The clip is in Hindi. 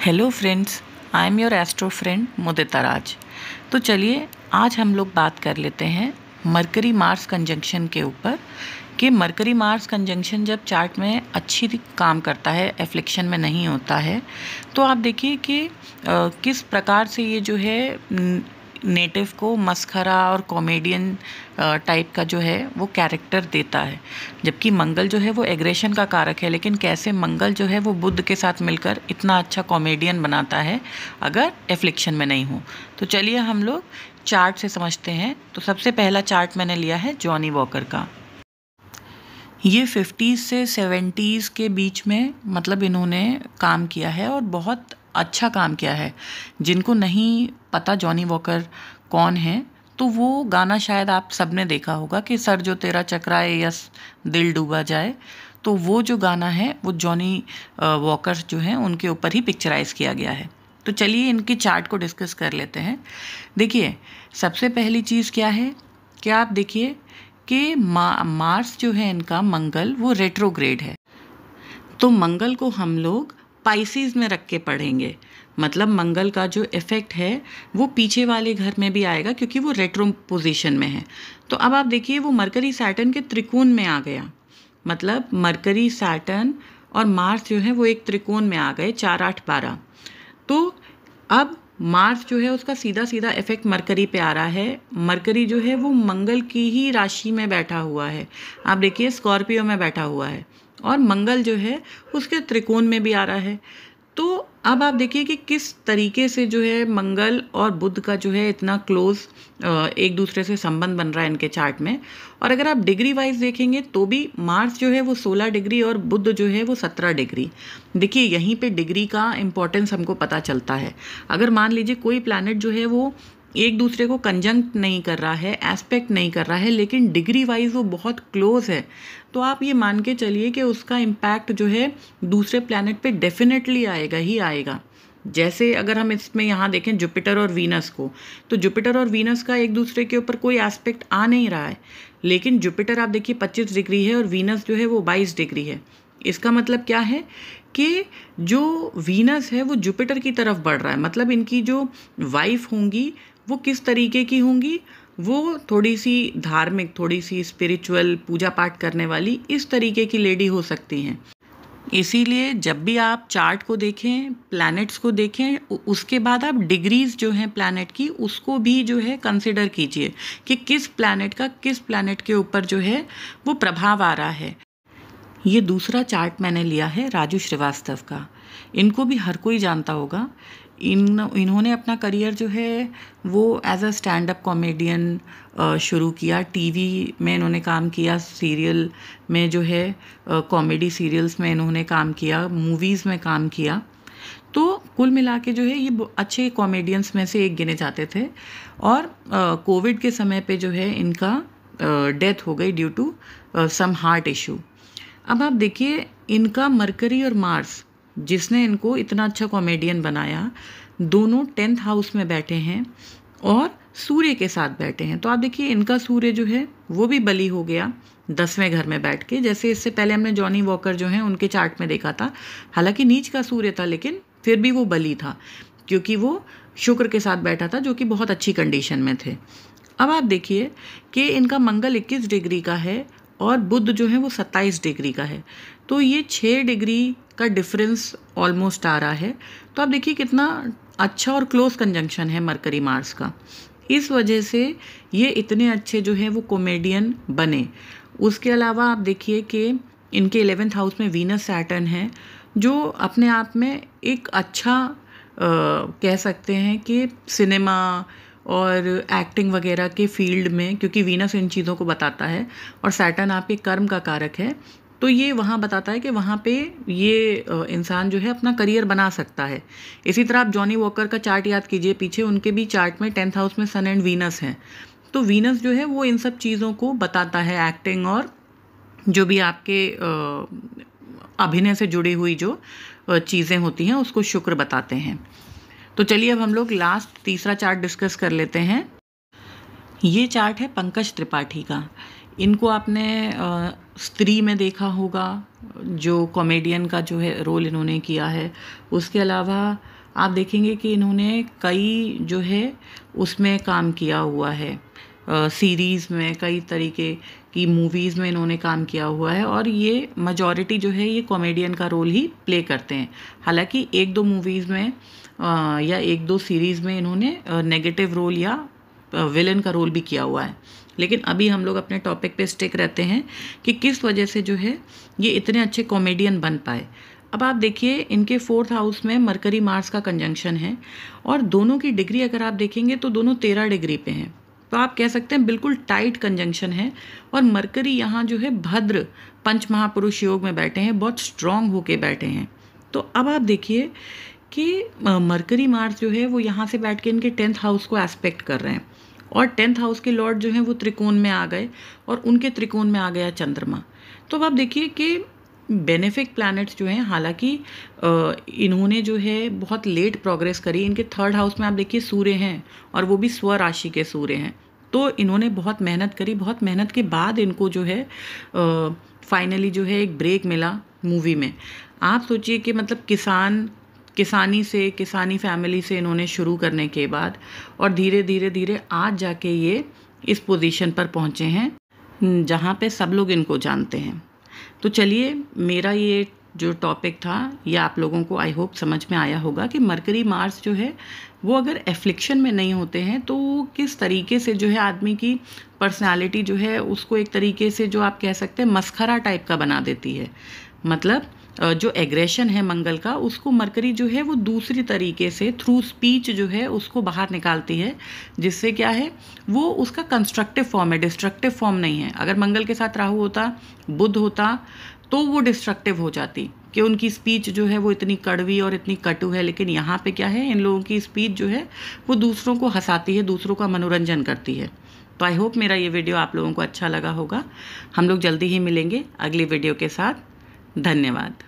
Hello friends, I am your astro friend Mudita Raj. तो चलिए आज हम लोग बात कर लेते हैं मरकरी मार्स कंजंक्शन के ऊपर कि मरकरी मार्स कंजंक्शन जब चार्ट में अच्छी काम करता है, एफ्लिक्शन में नहीं होता है, तो आप देखिए कि किस प्रकार से ये जो है नेटिव को मस्खरा और कॉमेडियन टाइप का जो है वो कैरेक्टर देता है। जबकि मंगल जो है वो एग्रेशन का कारक है, लेकिन कैसे मंगल जो है वो बुध के साथ मिलकर इतना अच्छा कॉमेडियन बनाता है अगर एफ्लिक्शन में नहीं हो। तो चलिए हम लोग चार्ट से समझते हैं। तो सबसे पहला चार्ट मैंने लिया है जॉनी वॉकर का। ये 50s से 70s के बीच में मतलब इन्होंने काम किया है और बहुत अच्छा काम किया है। जिनको नहीं पता जॉनी वॉकर कौन है, तो वो गाना शायद आप सबने देखा होगा कि सर जो तेरा चकराए यस दिल डूबा जाए। तो वो जो गाना है वो जॉनी वॉकर जो हैं उनके ऊपर ही पिक्चराइज किया गया है। तो चलिए इनकी चार्ट को डिस्कस कर लेते हैं। देखिए सबसे पहली चीज़ क्या है कि आप देखिए कि मार्स जो है इनका मंगल वो रेट्रोग्रेड है। तो मंगल को हम लोग पाइसिस में रख के पढ़ेंगे। मतलब मंगल का जो इफेक्ट है वो पीछे वाले घर में भी आएगा क्योंकि वो रेट्रो पोजीशन में है। तो अब आप देखिए वो मरकरी सैटर्न के त्रिकोण में आ गया। मतलब मरकरी सैटर्न और मार्स जो है वो एक त्रिकोण में आ गए 4, 8, 12। तो अब मार्स जो है उसका सीधा सीधा इफेक्ट मरकरी पे आ रहा है। मरकरी जो है वो मंगल की ही राशि में बैठा हुआ है। आप देखिए स्कॉर्पियो में बैठा हुआ है और मंगल जो है उसके त्रिकोण में भी आ रहा है। तो अब आप देखिए कि किस तरीके से जो है मंगल और बुध का जो है इतना क्लोज एक दूसरे से संबंध बन रहा है इनके चार्ट में। और अगर आप डिग्री वाइज देखेंगे तो भी मार्स जो है वो 16 डिग्री और बुध जो है वो 17 डिग्री। देखिए यहीं पे डिग्री का इम्पोर्टेंस हमको पता चलता है। अगर मान लीजिए कोई प्लैनेट जो है वो एक दूसरे को कंजंक्ट नहीं कर रहा है, एस्पेक्ट नहीं कर रहा है, लेकिन डिग्री वाइज वो बहुत क्लोज है, तो आप ये मान के चलिए कि उसका इम्पैक्ट जो है दूसरे प्लैनेट पे डेफिनेटली आएगा ही आएगा। जैसे अगर हम इसमें यहाँ देखें जुपिटर और वीनस को, तो जुपिटर और वीनस का एक दूसरे के ऊपर कोई एस्पेक्ट आ नहीं रहा है, लेकिन जुपिटर आप देखिए 25 डिग्री है और वीनस जो है वो 22 डिग्री है। इसका मतलब क्या है कि जो वीनस है वो जुपिटर की तरफ बढ़ रहा है। मतलब इनकी जो वाइफ होंगी वो किस तरीके की होंगी, वो थोड़ी सी धार्मिक, थोड़ी सी स्पिरिचुअल, पूजा पाठ करने वाली, इस तरीके की लेडी हो सकती हैं। इसीलिए जब भी आप चार्ट को देखें, प्लैनेट्स को देखें, उसके बाद आप डिग्रीज जो हैं प्लैनेट की उसको भी जो है कंसिडर कीजिए कि किस प्लैनेट का किस प्लैनेट के ऊपर जो है वो प्रभाव आ रहा है। ये दूसरा चार्ट मैंने लिया है राजू श्रीवास्तव का। इनको भी हर कोई जानता होगा। इन्होंने अपना करियर जो है वो as a stand up comedian शुरू किया। टीवी में इन्होंने काम किया, सीरियल में जो है कॉमेडी सीरियल्स में इन्होंने काम किया, मूवीज़ में काम किया। तो कुल मिला के जो है ये अच्छे कॉमेडियंस में से एक गिने जाते थे। और कोविड के समय पे जो है इनका डेथ हो गई due to some heart issue. अब आप देखिए इनका मरकरी और मार्स जिसने इनको इतना अच्छा कॉमेडियन बनाया, दोनों 10th हाउस में बैठे हैं और सूर्य के साथ बैठे हैं। तो आप देखिए इनका सूर्य जो है वो भी बली हो गया 10वें घर में बैठ के। जैसे इससे पहले हमने जॉनी वॉकर जो है उनके चार्ट में देखा था, हालांकि नीच का सूर्य था लेकिन फिर भी वो बली था क्योंकि वो शुक्र के साथ बैठा था जो कि बहुत अच्छी कंडीशन में थे। अब आप देखिए कि इनका मंगल 21 डिग्री का है और बुध जो है वो 27 डिग्री का है। तो ये 6 डिग्री का डिफरेंस ऑलमोस्ट आ रहा है। तो आप देखिए कितना अच्छा और क्लोज कंजंक्शन है मरकरी मार्स का। इस वजह से ये इतने अच्छे जो है वो कॉमेडियन बने। उसके अलावा आप देखिए कि इनके 11th हाउस में वीनस सैटर्न है जो अपने आप में एक अच्छा कह सकते हैं कि सिनेमा और एक्टिंग वगैरह के फील्ड में, क्योंकि वीनस इन चीज़ों को बताता है और सैटर्न आपके कर्म का कारक है, तो ये वहाँ बताता है कि वहाँ पे ये इंसान जो है अपना करियर बना सकता है। इसी तरह आप जॉनी वॉकर का चार्ट याद कीजिए, पीछे उनके भी चार्ट में 10th हाउस में सन एंड वीनस हैं। तो वीनस जो है वो इन सब चीज़ों को बताता है, एक्टिंग और जो भी आपके अभिनय से जुड़ी हुई जो चीज़ें होती हैं उसको शुक्र बताते हैं। तो चलिए अब हम लोग लास्ट तीसरा चार्ट डिस्कस कर लेते हैं। ये चार्ट है पंकज त्रिपाठी का। इनको आपने स्त्री में देखा होगा, जो कॉमेडियन का जो है रोल इन्होंने किया है। उसके अलावा आप देखेंगे कि इन्होंने कई जो है उसमें काम किया हुआ है, सीरीज़ में, कई तरीके की मूवीज़ में इन्होंने काम किया हुआ है, और ये मेजॉरिटी जो है ये कॉमेडियन का रोल ही प्ले करते हैं। हालांकि एक दो मूवीज़ में या एक दो सीरीज़ में इन्होंने नेगेटिव रोल या विलन का रोल भी किया हुआ है। लेकिन अभी हम लोग अपने टॉपिक पे स्टिक रहते हैं कि किस वजह से जो है ये इतने अच्छे कॉमेडियन बन पाए। अब आप देखिए, इनके 4th हाउस में मरकरी मार्स का कंजंक्शन है, और दोनों की डिग्री अगर आप देखेंगे तो दोनों 13 डिग्री पे हैं। तो आप कह सकते हैं बिल्कुल टाइट कंजंक्शन है। और मरकरी यहाँ जो है भद्र पंच महापुरुष योग में बैठे हैं, बहुत स्ट्रांग होके बैठे हैं। तो अब आप देखिए कि मरकरी मार्स जो है वो यहाँ से बैठ के इनके 10th हाउस को एस्पेक्ट कर रहे हैं, और 10th हाउस के लॉर्ड जो हैं वो त्रिकोण में आ गए, और उनके त्रिकोण में आ गया चंद्रमा। तो अब आप देखिए कि बेनिफिक प्लैनेट्स जो हैं, हालांकि इन्होंने जो है बहुत लेट प्रोग्रेस करी। इनके 3rd हाउस में आप देखिए सूर्य हैं, और वो भी स्व राशि के सूर्य हैं। तो इन्होंने बहुत मेहनत करी, बहुत मेहनत के बाद इनको जो है फाइनली जो है एक ब्रेक मिला मूवी में। आप सोचिए कि मतलब किसानी फैमिली से इन्होंने शुरू करने के बाद, और धीरे धीरे धीरे आज जाके ये इस पोजीशन पर पहुँचे हैं जहाँ पे सब लोग इनको जानते हैं। तो चलिए, मेरा ये जो टॉपिक था ये आप लोगों को आई होप समझ में आया होगा कि मरकरी मार्स जो है वो अगर एफ्लिक्शन में नहीं होते हैं तो किस तरीके से जो है आदमी की पर्सनालिटी जो है उसको एक तरीके से जो आप कह सकते हैं मस्खरा टाइप का बना देती है। मतलब जो एग्रेशन है मंगल का, उसको मरकरी जो है वो दूसरी तरीके से थ्रू स्पीच जो है उसको बाहर निकालती है, जिससे क्या है वो उसका कंस्ट्रक्टिव फॉर्म है, डिस्ट्रक्टिव फॉर्म नहीं है। अगर मंगल के साथ राहु होता, बुध होता, तो वो डिस्ट्रक्टिव हो जाती कि उनकी स्पीच जो है वो इतनी कड़वी और इतनी कटु है। लेकिन यहाँ पे क्या है, इन लोगों की स्पीच जो है वो दूसरों को हंसाती है, दूसरों का मनोरंजन करती है। तो आई होप मेरा ये वीडियो आप लोगों को अच्छा लगा होगा। हम लोग जल्दी ही मिलेंगे अगली वीडियो के साथ। धन्यवाद।